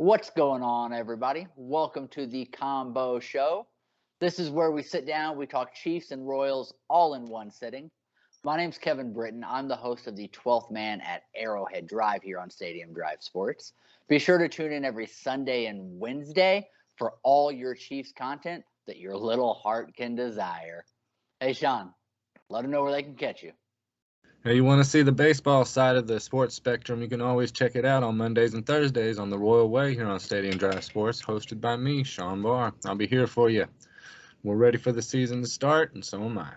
What's going on, everybody? Welcome to the Combo Show. This is where we sit down, we talk Chiefs and Royals all in one sitting. My name's Kevin Britton. I'm the host of the 12th Man at Arrowhead Drive here on Stadium Drive Sports. Be sure to tune in every Sunday and Wednesday for all your Chiefs content that your little heart can desire. Hey, Sean, let them know where they can catch you. Hey, you want to see the baseball side of the sports spectrum, you can always check it out on Mondays and Thursdays on the Royal Way here on Stadium Drive Sports, hosted by me, Sean Barr. I'll be here for you. We're ready for the season to start, and so am I.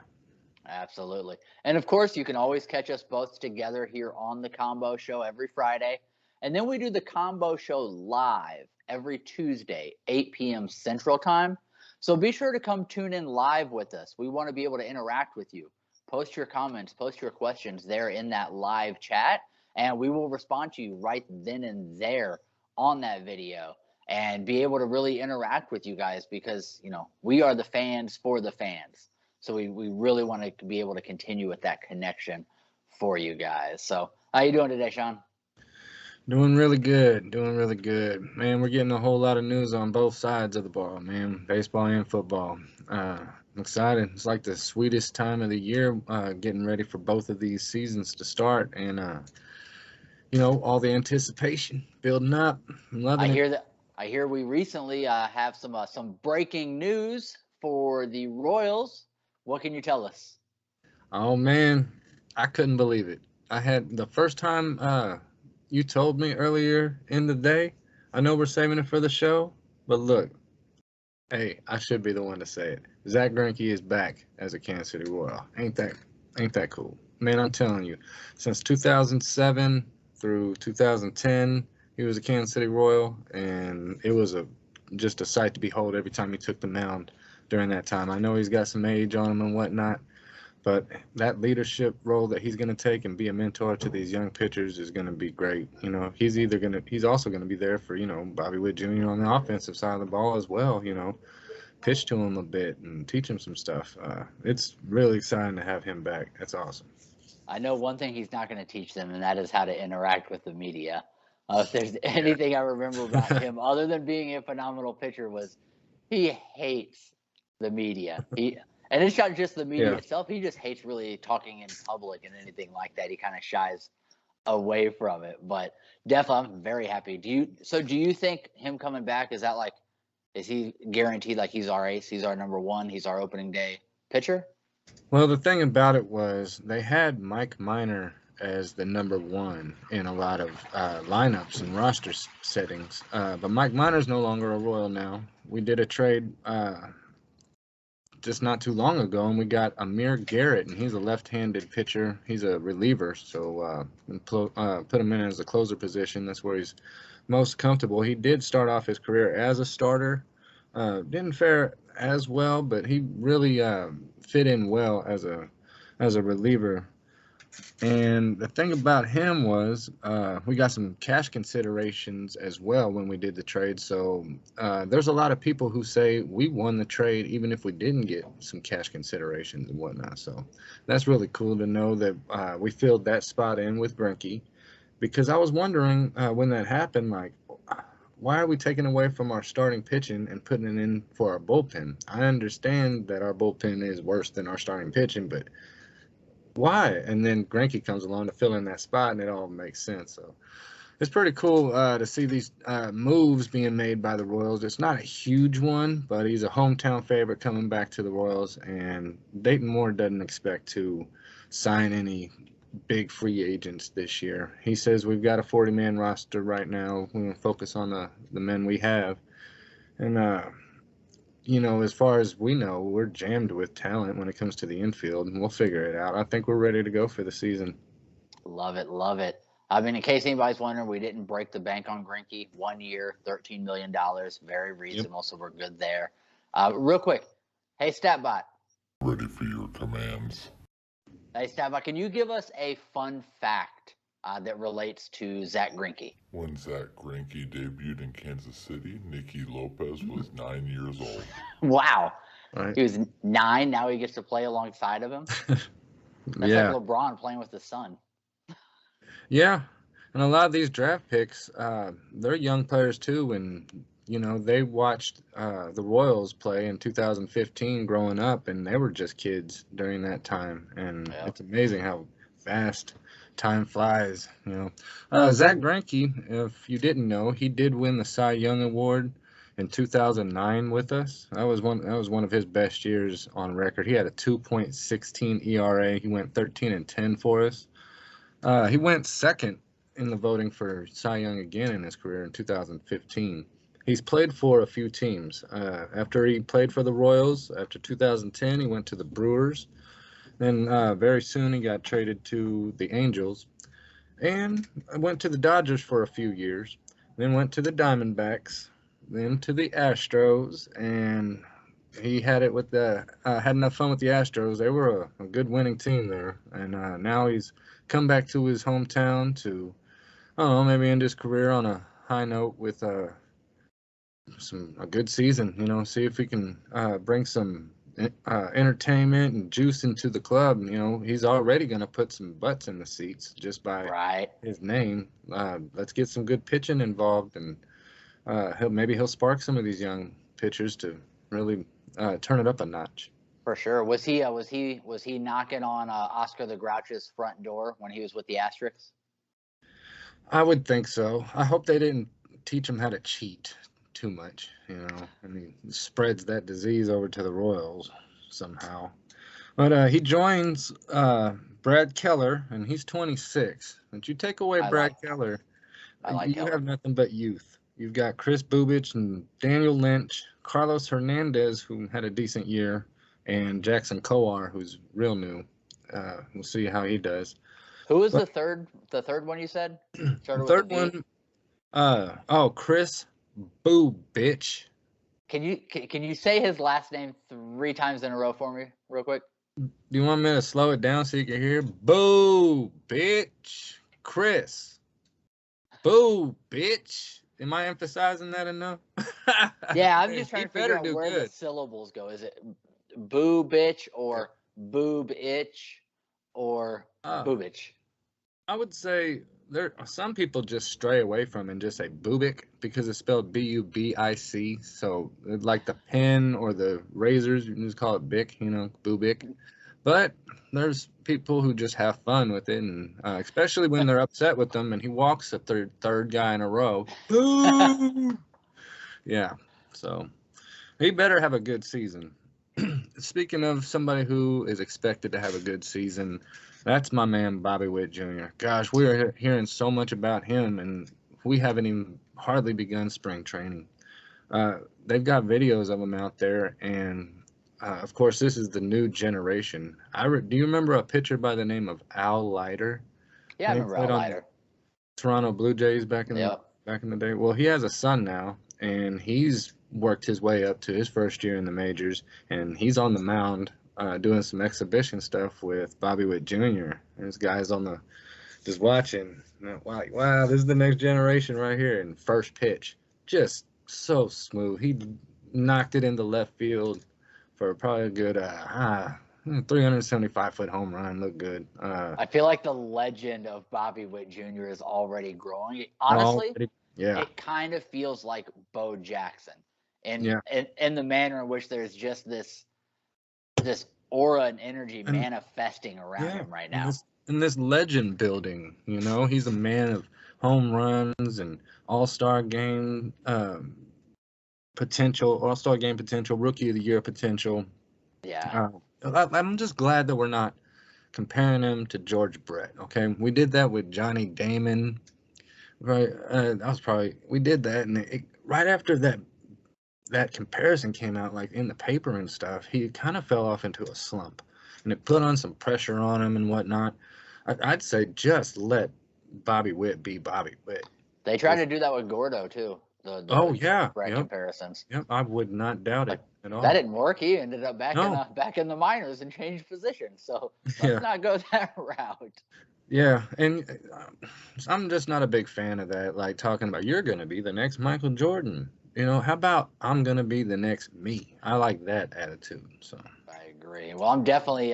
Absolutely. And, of course, you can always catch us both together here on the Combo Show every Friday. And then we do the Combo Show live every Tuesday, 8 p.m. Central Time. So be sure to come tune in live with us. We want to be able to interact with you. Post your comments, post your questions there in that live chat, and we will respond to you right then and there on that video and be able to really interact with you guys because, you know, we are the fans for the fans. So we really want to be able to continue with that connection for you guys. So how you doing today, Sean? Doing really good, Man, we're getting a whole lot of news on both sides of the ball, man, baseball and football. I'm excited. It's like the sweetest time of the year, getting ready for both of these seasons to start, and all the anticipation building up. I'm loving it. I hear we recently have some breaking news for the Royals. What can you tell us? Oh man, I couldn't believe it. I had the first time you told me earlier in the day. I know we're saving it for the show, but look, hey, I should be the one to say it. Zach Greinke is back as a Kansas City Royal. Ain't that cool? Man, I'm telling you, since 2007 through 2010, he was a Kansas City Royal, and it was just a sight to behold every time he took the mound during that time. I know he's got some age on him and whatnot, but that leadership role that he's going to take and be a mentor to these young pitchers is going to be great. You know, he's also going to be there for, Bobby Witt Jr. on the offensive side of the ball as well, pitch to him a bit and teach him some stuff. It's really exciting to have him back. That's awesome. I know one thing he's not going to teach them, and that is how to interact with the media. If there's anything I remember about him, other than being a phenomenal pitcher, was he hates the media. And it's not just the media itself. He just hates really talking in public and anything like that. He kind of shies away from it. But definitely, I'm very happy. Do you think him coming back, is he guaranteed like he's our ace, he's our number one, he's our opening day pitcher? Well, the thing about it was they had Mike Minor as the number one in a lot of lineups and roster settings. But Mike Minor's no longer a Royal now. We did a trade just not too long ago, and we got Amir Garrett, and he's a left-handed pitcher. He's a reliever, so put him in as a closer position. That's where he's most comfortable. He did start off his career as a starter. Didn't fare as well, but he really fit in well as a reliever. And the thing about him was we got some cash considerations as well when we did the trade. So there's a lot of people who say we won the trade even if we didn't get some cash considerations and whatnot. So that's really cool to know that we filled that spot in with Greinke, because I was wondering when that happened, like, why are we taking away from our starting pitching and putting it in for our bullpen? I understand that our bullpen is worse than our starting pitching, but why? And then Greinke comes along to fill in that spot, and it all makes sense. So it's pretty cool to see these moves being made by the Royals. It's not a huge one, but he's a hometown favorite coming back to the Royals, and Dayton Moore doesn't expect to sign any big free agents this year. He says we've got a 40-man roster right now. We're going to focus on the men we have. And as far as we know, we're jammed with talent when it comes to the infield, and we'll figure it out. I think we're ready to go for the season. Love it, love it. I mean, in case anybody's wondering, we didn't break the bank on Greinke. 1 year, $13 million, very reasonable, So we're good there. Real quick, hey, StatBot. Ready for your commands. Hey, StatBot, can you give us a fun fact that relates to Zach Greinke? When Zach Greinke debuted in Kansas City, Nicky Lopez was 9 years old. Wow. Right. He was 9. Now he gets to play alongside of him. That's like LeBron playing with his son. Yeah. And a lot of these draft picks, they're young players too. And, they watched the Royals play in 2015 growing up, and they were just kids during that time. And Yeah. it's amazing how fast time flies. Zach Greinke, if you didn't know, he did win the Cy Young Award in 2009 with us. That was one of his best years on record. He had a 2.16 ERA. He went 13-10 for us. He went second in the voting for Cy Young again in his career in 2015. He's played for a few teams. After he played for the Royals, after 2010, he went to the Brewers. Then very soon he got traded to the Angels, and went to the Dodgers for a few years. Then went to the Diamondbacks, then to the Astros, and he had enough fun with the Astros. They were a good winning team there, and now he's come back to his hometown to, I don't know, maybe end his career on a high note with a good season. See if we can bring some entertainment and juice into the club. He's already going to put some butts in the seats just by his name. Let's get some good pitching involved, and he'll spark some of these young pitchers to really turn it up a notch. For sure. Was he knocking on Oscar the Grouch's front door when he was with the Asterix? I would think so. I hope they didn't teach him how to cheat too much, and he spreads that disease over to the Royals somehow. But he joins Brad Keller, and he's 26. If you take away Brad Keller, you have nothing but youth. You've got Chris Bubich and Daniel Lynch, Carlos Hernandez, who had a decent year, and Jackson Kowar, who's real new. We'll see how he does. Who was the third one you said? The third one, Chris Bubich. Can you say his last name 3 times in a row for me, real quick? Do you want me to slow it down so you can hear? Boo, bitch. Chris. Boo, bitch. Am I emphasizing that enough? Yeah, I'm just trying to figure out where the syllables go. Is it boo, bitch, or boob itch, or boobich? I would say some people just stray away from it and just say Bubic because it's spelled Bubic. So like the pen or the razors, you can just call it Bic, Bubic. But there's people who just have fun with it, and especially when they're upset with them, and he walks a third guy in a row. Yeah, so he better have a good season. Speaking of somebody who is expected to have a good season, that's my man, Bobby Witt Jr. Gosh, we are hearing so much about him, and we haven't even hardly begun spring training. They've got videos of him out there, and of course, this is the new generation. Do you remember a pitcher by the name of Al Leiter? Yeah, I remember Al Leiter. Toronto Blue Jays back in the day. Well, he has a son now, and he's worked his way up to his first year in the majors, and he's on the mound doing some exhibition stuff with Bobby Witt Jr. And this guy's just watching. Wow, this is the next generation right here. And first pitch, just so smooth. He knocked it into left field for probably a good 375-foot home run. Looked good. I feel like the legend of Bobby Witt Jr. is already growing. Honestly, it kind of feels like Bo Jackson. And the manner in which there's just this aura and energy manifesting around him right now. And this legend building, he's a man of home runs and all-star game potential, rookie of the year potential. Yeah. I'm just glad that we're not comparing him to George Brett. Okay, we did that with Johnny Damon, right? We did that, and right after that comparison came out, like in the paper and stuff, he kind of fell off into a slump, and it put on some pressure on him and whatnot. I'd say just let Bobby Witt be Bobby Witt. They tried to do that with Gordo too. Brett comparisons. Yep, I would not doubt it at all. That didn't work. He ended up back in the minors and changed positions. So let's not go that route. Yeah, and I'm just not a big fan of that. Like talking about you're going to be the next Michael Jordan. How about I'm going to be the next me? I like that attitude. So I agree. Well, I'm definitely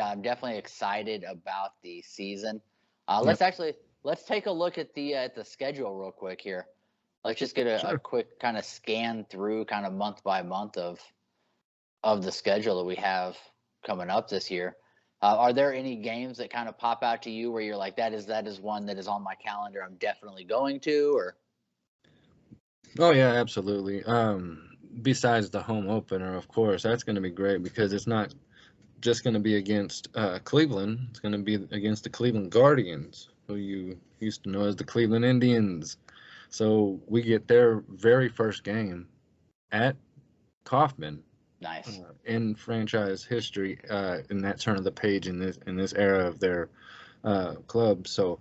excited about the season. Let's let's take a look at the schedule real quick here. Let's just get a quick kind of scan through kind of month by month of the schedule that we have coming up this year. Are there any games that kind of pop out to you where you're like, that is one that is on my calendar, I'm definitely going to? Or Oh yeah, absolutely. Besides the home opener, of course, that's going to be great because it's not just going to be against Cleveland. It's going to be against the Cleveland Guardians, who you used to know as the Cleveland Indians. So we get their very first game at Kauffman. nice. In franchise history, in that turn of the page in this era of their club. So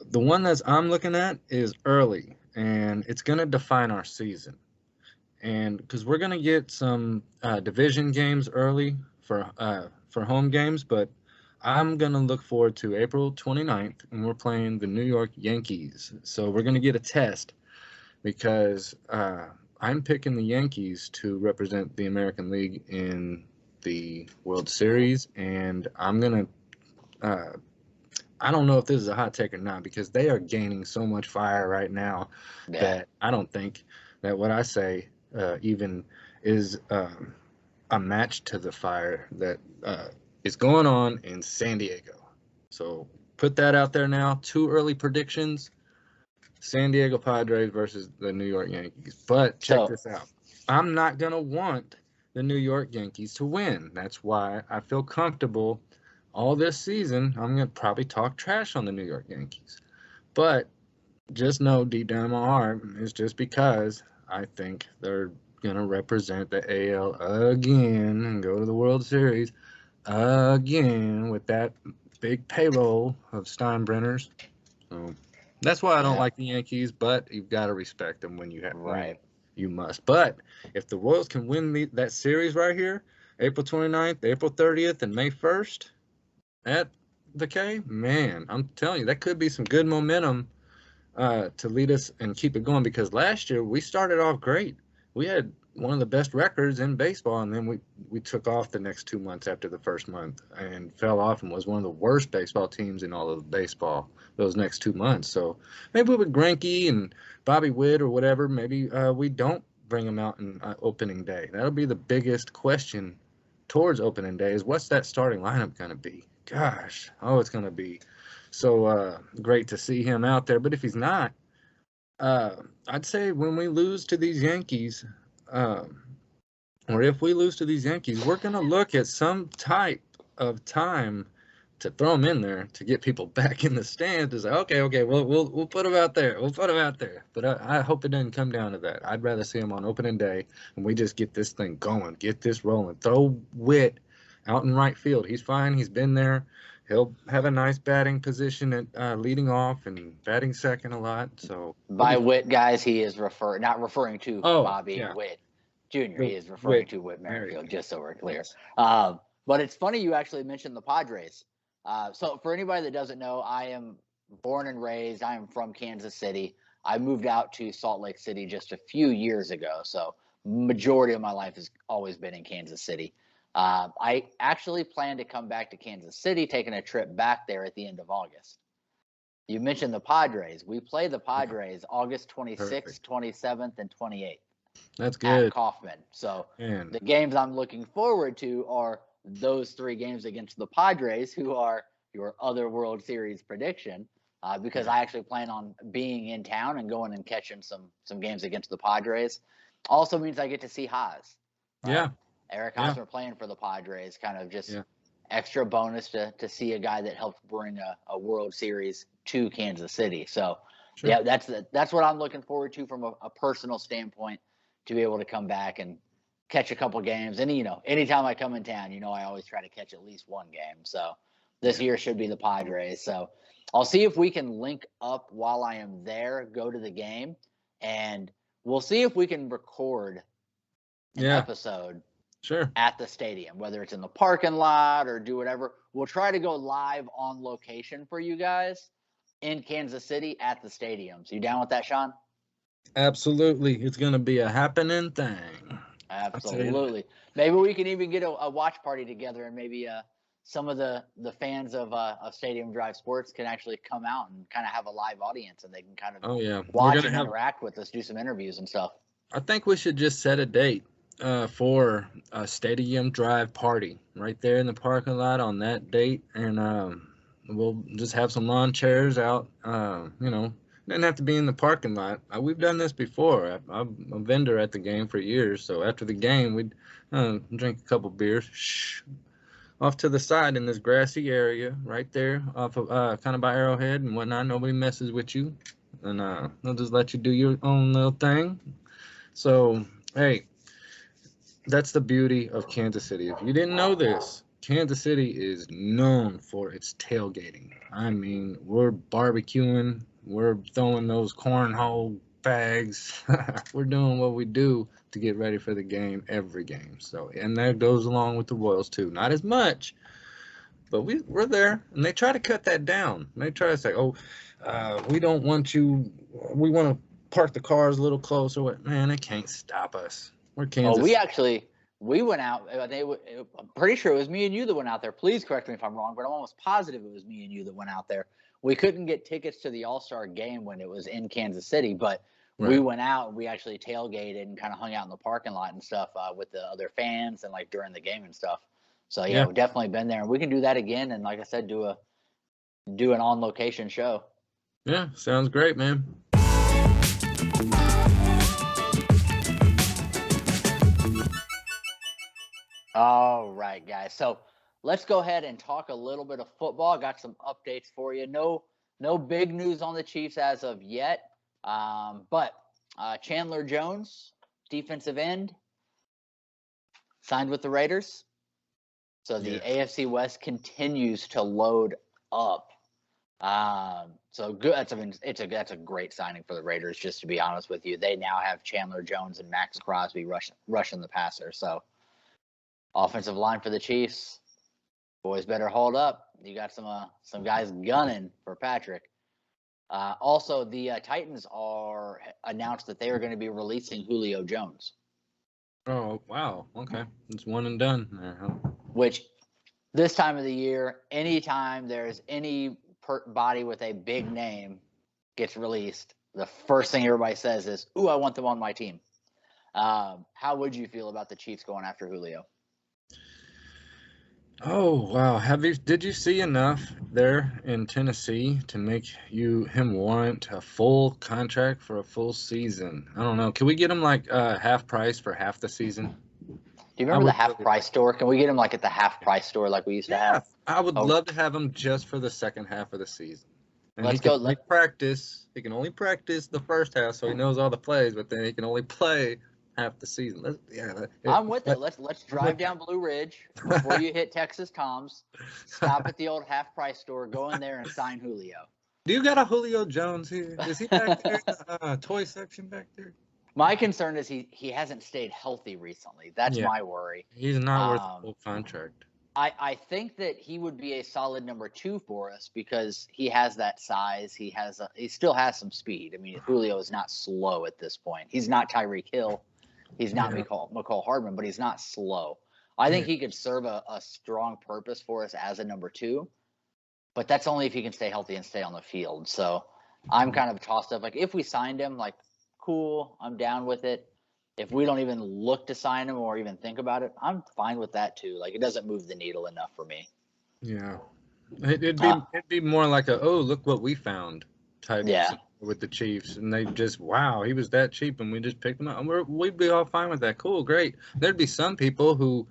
the one that I'm looking at is early, and it's going to define our season. And because we're going to get some division games early for home games, but I'm going to look forward to April 29th, and we're playing the New York Yankees. So we're going to get a test because I'm picking the Yankees to represent the American League in the World Series, and I'm going to I don't know if this is a hot take or not because they are gaining so much fire right now that I don't think that what I say even is a match to the fire that is going on in San Diego. So put that out there now. 2 early predictions. San Diego Padres versus the New York Yankees. But check this out. I'm not going to want the New York Yankees to win. That's why I feel comfortable all this season. I'm going to probably talk trash on the New York Yankees. But just know deep down in my heart, it's just because I think they're going to represent the AL again and go to the World Series again with that big payroll of Steinbrenners. So that's why I don't like the Yankees, but you've got to respect them when you have right. You must. But if the Royals can win that series right here, April 29th, April 30th, and May 1st at the K, man, I'm telling you, that could be some good momentum to lead us and keep it going because last year we started off great. We had one of the best records in baseball, and then we took off the next 2 months after the first month and fell off and was one of the worst baseball teams in all of baseball those next 2 months. So maybe with Greinke and Bobby Witt or whatever, maybe we don't bring them out in opening day. That'll be the biggest question towards opening day is what's that starting lineup going to be? Gosh, it's going to be so great to see him out there. But if he's not, I'd say when we lose to these Yankees, or if we lose to these Yankees, we're going to look at some type of time to throw them in there to get people back in the stands. To say, okay, we'll put them out there. We'll put them out there. But I hope it doesn't come down to that. I'd rather see them on opening day and we just get this thing going, get this rolling. Throw Witt out in right field. He's fine. He's been there. He'll have a nice batting position at leading off and batting second a lot. So by Witt, guys, he is not referring to Bobby Witt Jr. He is referring to Whit Merrifield, just so we're clear. But it's funny you actually mentioned the Padres. So for anybody that doesn't know, I am born and raised. I am from Kansas City. I moved out to Salt Lake City just a few years ago. So majority of my life has always been in Kansas City. I actually plan to come back to Kansas City, taking a trip back there at the end of August. You mentioned the Padres. We play the Padres August 26th, 27th, and 28th. That's good. At Kauffman. So the games I'm looking forward to are those 3 games against the Padres, who are your other World Series prediction, because I actually plan on being in town and going and catching some games against the Padres. Also means I get to see Haas. Eric Hosmer playing for the Padres, kind of just extra bonus to see a guy that helped bring a World Series to Kansas City. So, that's what I'm looking forward to from a personal standpoint, to be able to come back and catch a couple games. And, anytime I come in town, I always try to catch at least one game. So this year should be the Padres. So I'll see if we can link up while I am there, go to the game, and we'll see if we can record an episode at the stadium, whether it's in the parking lot or do whatever. We'll try to go live on location for you guys in Kansas City at the stadium. So you down with that, Sean? Absolutely. It's going to be a happening thing. Absolutely. Maybe we can even get a watch party together and maybe some of the fans of Stadium Drive Sports can actually come out and kind of have a live audience, and they can kind of watch and interact with us, do some interviews and stuff. I think we should just set a date for a Stadium Drive party right there in the parking lot on that date, and we'll just have some lawn chairs out. Doesn't have to be in the parking lot. We've done this before. I'm a vendor at the game for years, so after the game, we'd drink a couple beers, off to the side in this grassy area right there, off of kind of by Arrowhead and whatnot. Nobody messes with you, and they'll just let you do your own little thing. So, hey, that's the beauty of Kansas City. If you didn't know this, Kansas City is known for its tailgating. I mean, we're barbecuing, we're throwing those cornhole bags, we're doing what we do to get ready for the game every game. So, and that goes along with the Royals too. Not as much, but we're there, and they try to cut that down. They try to say, we don't want you, we want to park the cars a little closer. Man, they can't stop us. We're Kansas. We went out. I'm pretty sure it was me and you that went out there. Please correct me if I'm wrong, but I'm almost positive it was me and you that went out there. We couldn't get tickets to the All-Star game when it was in Kansas City, but we went out and we actually tailgated and kind of hung out in the parking lot and stuff with the other fans and like during the game and stuff. So yeah, we've definitely been there, and we can do that again. And like I said, do an on-location show. Yeah, sounds great, man. All right, guys. So let's go ahead and talk a little bit of football. Got some updates for you. No big news on the Chiefs as of yet. But Chandler Jones, defensive end, signed with the Raiders. So the AFC West continues to load up. So good. That's a great signing for the Raiders. Just to be honest with you, they now have Chandler Jones and Max Crosby rushing the passer. So offensive line for the Chiefs, boys better hold up. You got some guys gunning for Patrick. Also, the Titans are announced that they are going to be releasing Julio Jones. Oh, wow. Okay. It's one and done there, huh? Which this time of the year, anytime there's any body with a big name gets released, the first thing everybody says is, "Ooh, I want them on my team." How would you feel about the Chiefs going after Julio? Oh, wow. Did you see enough there in Tennessee to make him warrant a full contract for a full season? I don't know. Can we get him like half price for half the season? Do you remember the half price store? Can we get him like at the half price store like we used to have? I would love to have him just for the second half of the season. And Let's go. Practice. He can only practice the first half, so he knows all the plays, but then he can only play half the season. I'm with it. Let's drive down Blue Ridge before you hit Texas Tom's. Stop at the old half price store. Go in there and sign Julio. Do you got a Julio Jones here? Is he back there in the toy section back there? My concern is he hasn't stayed healthy recently. That's my worry. He's not worth a full contract. I think that he would be a solid number 2 for us because he has that size. He still has some speed. I mean, Julio is not slow at this point. He's not Tyreek Hill. He's not McCall Hardman, but he's not slow. I think he could serve a strong purpose for us as a number 2, but that's only if he can stay healthy and stay on the field. So I'm kind of tossed up. Like if we signed him, like cool, I'm down with it. If we don't even look to sign him or even think about it, I'm fine with that too. Like it doesn't move the needle enough for me. Yeah, it'd be more like look what we found type. With the Chiefs, and they just he was that cheap, and we just picked him up. And we'd be all fine with that. Cool, great. There'd be some people who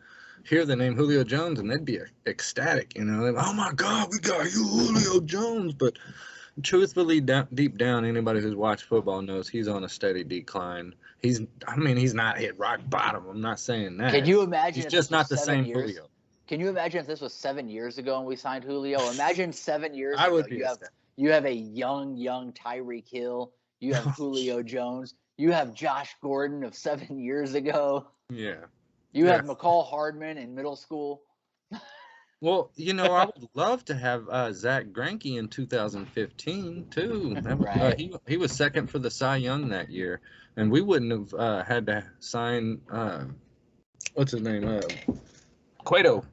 hear the name Julio Jones, and they'd be ecstatic. You know, oh my God, we got you, Julio Jones. But truthfully, deep down, anybody who's watched football knows he's on a steady decline. He's not hit rock bottom. I'm not saying that. Can you imagine? He's just not the same Julio. Can you imagine if this was 7 years ago and we signed Julio? Imagine 7 years ago. I would be. You have a young Tyreek Hill. You have Julio Jones. You have Josh Gordon of 7 years ago. Yeah. You have McCall Hardman in middle school. Well, I would love to have Zach Greinke in 2015 too. Right. He was second for the Cy Young that year, and we wouldn't have had to sign what's his name, Cueto.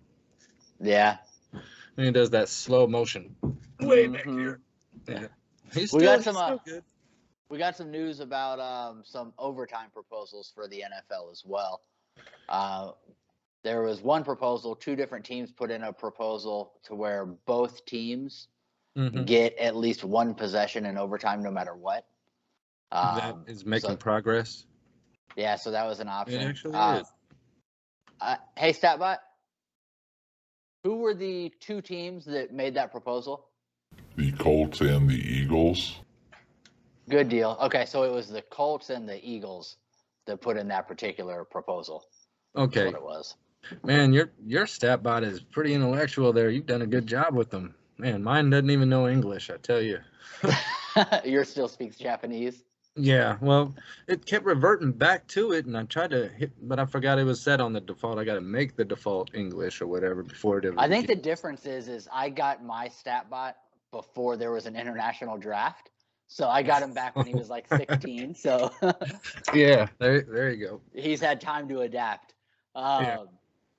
Yeah. And he does that slow motion way back here. Yeah. He's still good. We got some news about some overtime proposals for the NFL as well. There was one proposal, 2 different teams put in a proposal to where both teams get at least 1 possession in overtime no matter what. That is making progress. Yeah, so that was an option. It actually is. Hey, StatBot, who were the 2 teams that made that proposal? The Colts and the Eagles. Good deal. Okay, so it was the Colts and the Eagles that put in that particular proposal. Okay. That's what it was. Man, your StatBot is pretty intellectual there. You've done a good job with them. Man, mine doesn't even know English, I tell you. Yours still speaks Japanese? Yeah, well, it kept reverting back to it, and I tried to hit, but I forgot it was set on the default. I got to make the default English or whatever before it ever. I think the difference is I got my StatBot before there was an international draft. So I got him back when he was like 16. So yeah, there you go. He's had time to adapt. Yeah.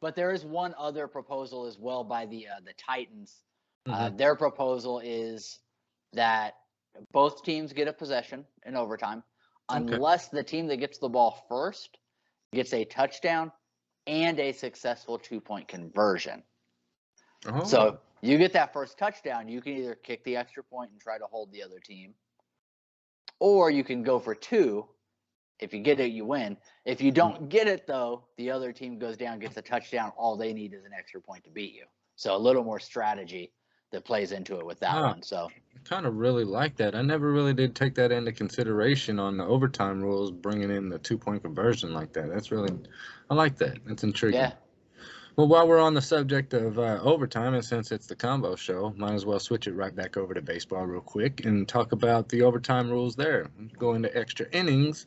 But there is one other proposal as well by the Titans. Their proposal is that both teams get a possession in overtime, unless the team that gets the ball first gets a touchdown and a successful 2-point conversion. Oh. So you get that first touchdown, you can either kick the extra point and try to hold the other team, or you can go for 2. If you get it, you win. If you don't get it, though, the other team goes down, gets a touchdown. All they need is an extra point to beat you. So a little more strategy that plays into it with that one. So I kind of really like that. I never really did take that into consideration on the overtime rules, bringing in the 2-point conversion like that. I like that. That's intriguing. Yeah. Well, while we're on the subject of overtime, and since it's the combo show, might as well switch it right back over to baseball real quick and talk about the overtime rules there. Go into extra innings.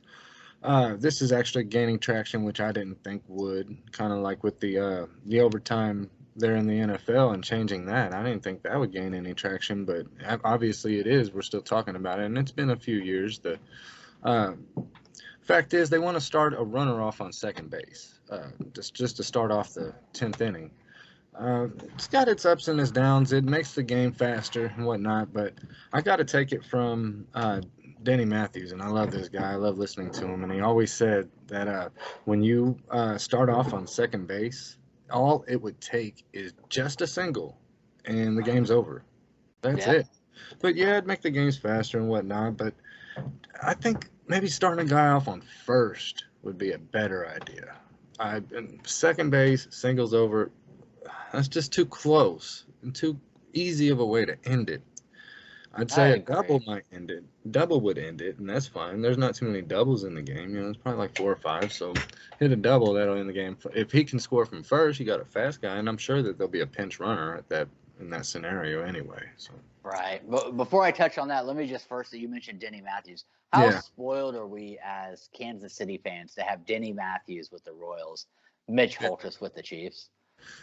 This is actually gaining traction, which I didn't think would. Kind of like with the overtime there in the NFL and changing that. I didn't think that would gain any traction, but obviously it is. We're still talking about it, and it's been a few years. The fact is, they want to start a runner off on second base, just to start off the 10th inning. It's got its ups and its downs. It makes the game faster and whatnot, but I got to take it from Denny Matthews, and I love this guy. I love listening to him, and he always said that when you start off on second base, all it would take is just a single, and the game's over. That's it. But yeah, it'd make the games faster and whatnot, but I think maybe starting a guy off on first would be a better idea. Second base, singles over, that's just too close and too easy of a way to end it. I'd say a double might end it. Double would end it, and that's fine. There's not too many doubles in the game. It's probably like 4 or 5. So hit a double, that'll end the game. If he can score from first, you got a fast guy, and I'm sure that there'll be a pinch runner in that scenario anyway. So. Right. But before I touch on that, let me just first, you mentioned Denny Matthews. How spoiled are we as Kansas City fans to have Denny Matthews with the Royals, Mitch Holthus with the Chiefs?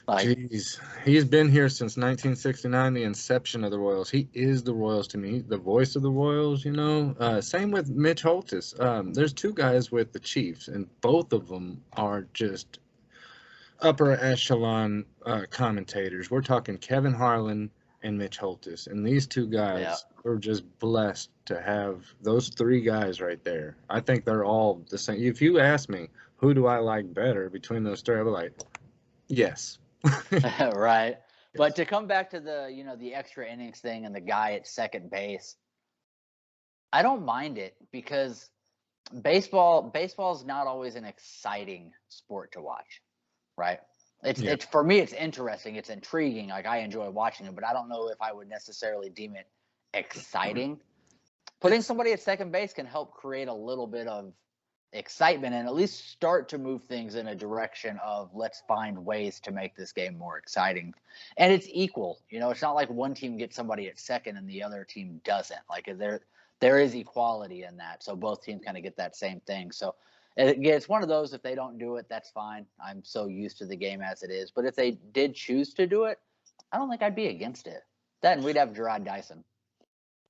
Jeez, he's been here since 1969, the inception of the Royals. He is the Royals to me, the voice of the Royals, Same with Mitch Holthus. There's 2 guys with the Chiefs, and both of them are just upper echelon commentators. We're talking Kevin Harlan and Mitch Holthus, and these 2 guys are just blessed to have those 3 guys right there. I think they're all the same. If you ask me, who do I like better between those 3, I'll be like, yes. Right. But to come back to the extra innings thing and the guy at second base, I don't mind it because baseball is not always an exciting sport to watch, right? It's for me, it's interesting, it's intriguing. Like, I enjoy watching it, but I don't know if I would necessarily deem it exciting. Putting somebody at second base can help create a little bit of excitement and at least start to move things in a direction of let's find ways to make this game more exciting. And it's equal. It's not like one team gets somebody at second and the other team doesn't. Like, there is equality in that. So both teams kind of get that same thing. So again, it's one of those, if they don't do it, that's fine. I'm so used to the game as it is. But if they did choose to do it, I don't think I'd be against it. Then we'd have Gerard Dyson.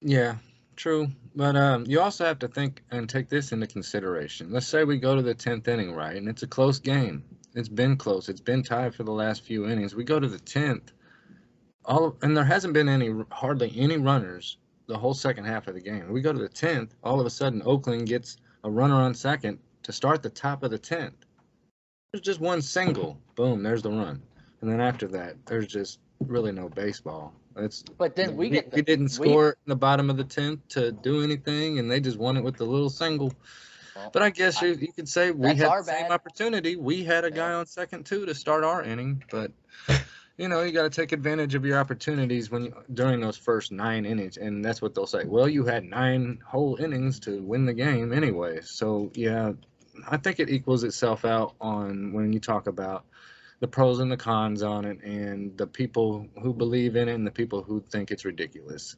Yeah. True, but you also have to think and take this into consideration. Let's say we go to the 10th inning, right, and it's a close game. It's been close. It's been tied for the last few innings. We go to the 10th. and there hasn't been hardly any runners the whole second half of the game. We go to the 10th, all of a sudden Oakland gets a runner on second to start the top of the 10th. There's just one single, boom, there's the run, and then after that, there's just really no baseball. But then we didn't score in the bottom of the 10th to do anything, and they just won it with the little single. Well, but I guess you could say we had the same opportunity. We had a guy on second too to start our inning, but you got to take advantage of your opportunities during those first 9 innings, and that's what they'll say. Well, you had 9 whole innings to win the game anyway. So yeah, I think it equals itself out on when you talk about the pros and the cons on it, and the people who believe in it and the people who think it's ridiculous.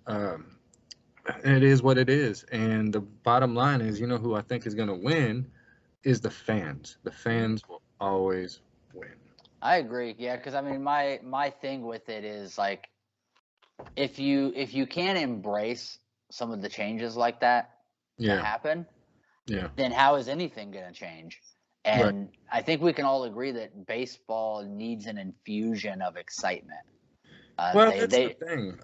It is what it is, and the bottom line is, who I think is going to win is the fans. The fans will always win. I agree. Yeah, because I mean, my thing with it is like, if you can't embrace some of the changes like that happen, then how is anything going to change? And I think we can all agree that baseball needs an infusion of excitement. That's the thing.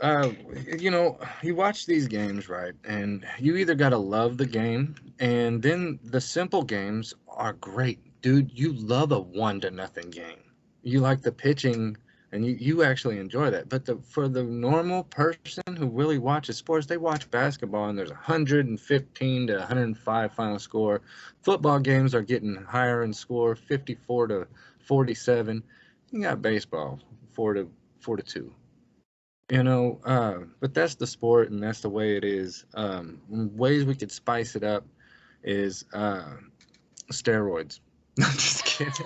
You watch these games, right? And you either got to love the game, and then the simple games are great. Dude, you love a 1-0 game. You like the pitching, and you actually enjoy that. But for the normal person who really watches sports, they watch basketball, and there's 115 to 105 final score. Football games are getting higher in score, 54 to 47. You got baseball, 4 to 2. But that's the sport, and that's the way it is. Ways we could spice it up is steroids. I'm just kidding.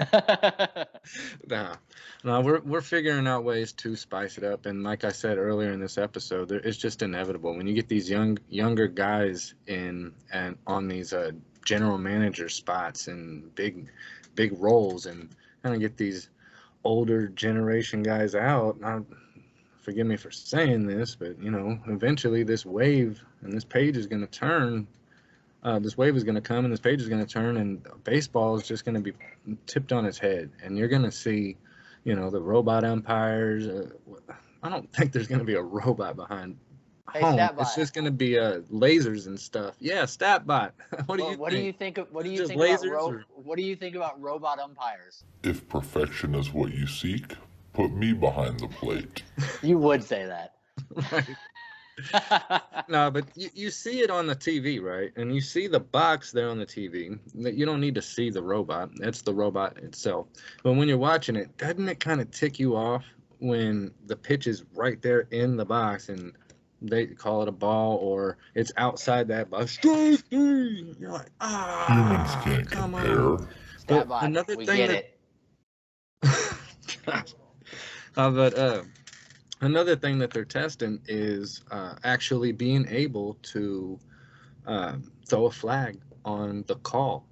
No, we're figuring out ways to spice it up, and like I said earlier in this episode, it's just inevitable when you get these younger guys in and on these general manager spots and big roles, and kind of get these older generation guys out. Forgive me for saying this, but eventually this wave and this page is going to turn. This wave is going to come, and this page is going to turn, and baseball is just going to be tipped on its head, and you're going to see, the robot umpires. I don't think there's going to be a robot behind home. It's just going to be lasers and stuff. Yeah, StatBot. What do you think about robot umpires? If perfection is what you seek, put me behind the plate. You would say that. Right. No, but you see it on the TV, right? And you see the box there on the TV. You don't need to see the robot. That's the robot itself. But when you're watching it, doesn't it kind of tick you off when the pitch is right there in the box and they call it a ball, or it's outside that box? You're like, humans can't compare. But another thing get it. Another thing that they're testing is actually being able to throw a flag on the call.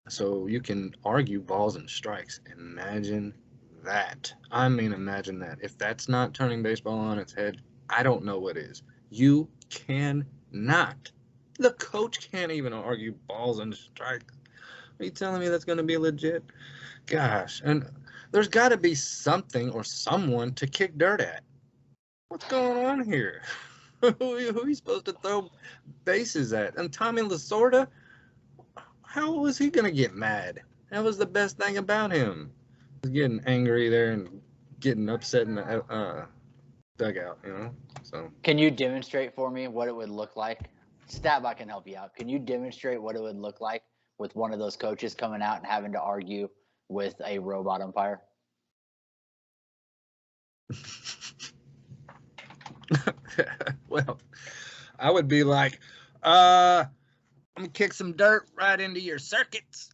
So you can argue balls and strikes. Imagine that. I mean, imagine that. If that's not turning baseball on its head, I don't know what is. You cannot. The coach can't even argue balls and strikes. Are you telling me that's going to be legit? Gosh. And there's got to be something or someone to kick dirt at. What's going on here? Who are you supposed to throw bases at? And Tommy Lasorda, how was he going to get mad? That was the best thing about him. He was getting angry there and getting upset in the dugout, So can you demonstrate for me what it would look like? StatBot can help you out. Can you demonstrate what it would look like with one of those coaches coming out and having to argue with a robot umpire? Well, I would be like, I'm gonna kick some dirt right into your circuits,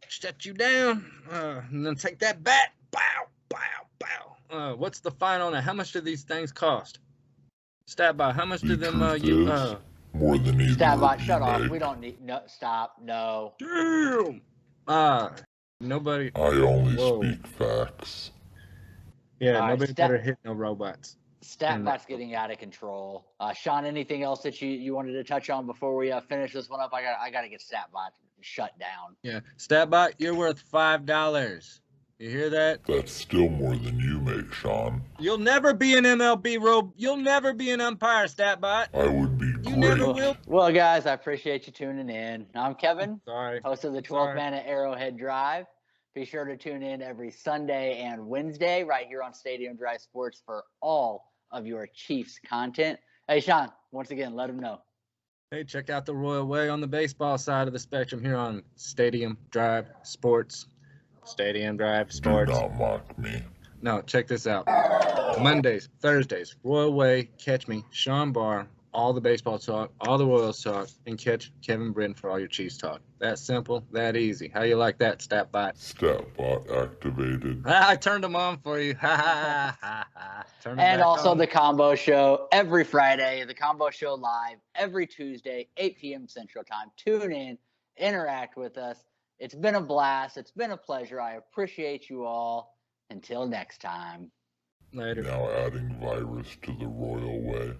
shut you down, and then take that bat, bow, bow, bow. What's the fine on that? How much do these things cost? StatBot, how much do them more than either. StatBot, shut off. We don't need stop. No. Damn. Nobody. I only speak facts. Yeah, nobody better hit no robots. StatBot's getting out of control. Sean, anything else that you wanted to touch on before we finish this one up? I got to get StatBot shut down. Yeah, StatBot, you're worth $5. You hear that? That's still more than you make, Sean. You'll never be an MLB You'll never be an umpire, StatBot. I would be You great. never will. Well, guys, I appreciate you tuning in. I'm Kevin, Sorry. host of the 12th Man at Arrowhead Drive. Be sure to tune in every Sunday and Wednesday right here on Stadium Drive Sports for all of your Chiefs content. Hey, Sean, once again, let them know. Hey, check out the Royal Way on the baseball side of the spectrum here on Stadium Drive Sports. Stadium Drive Sports. Do not mock me. No, check this out. Mondays, Thursdays, Royal Way, catch me, Sean Barr, all the baseball talk, all the Royals talk, and catch Kevin Britton for all your Chiefs talk. That simple, that easy. How you like that, StatBot? StatBot activated. I turned them on for you. Ha ha ha ha. And also the Combo Show every Friday, the Combo Show live every Tuesday, 8 p.m. Central Time. Tune in, interact with us. It's been a blast. It's been a pleasure. I appreciate you all. Until next time. Later. Now adding virus to the Royal Way.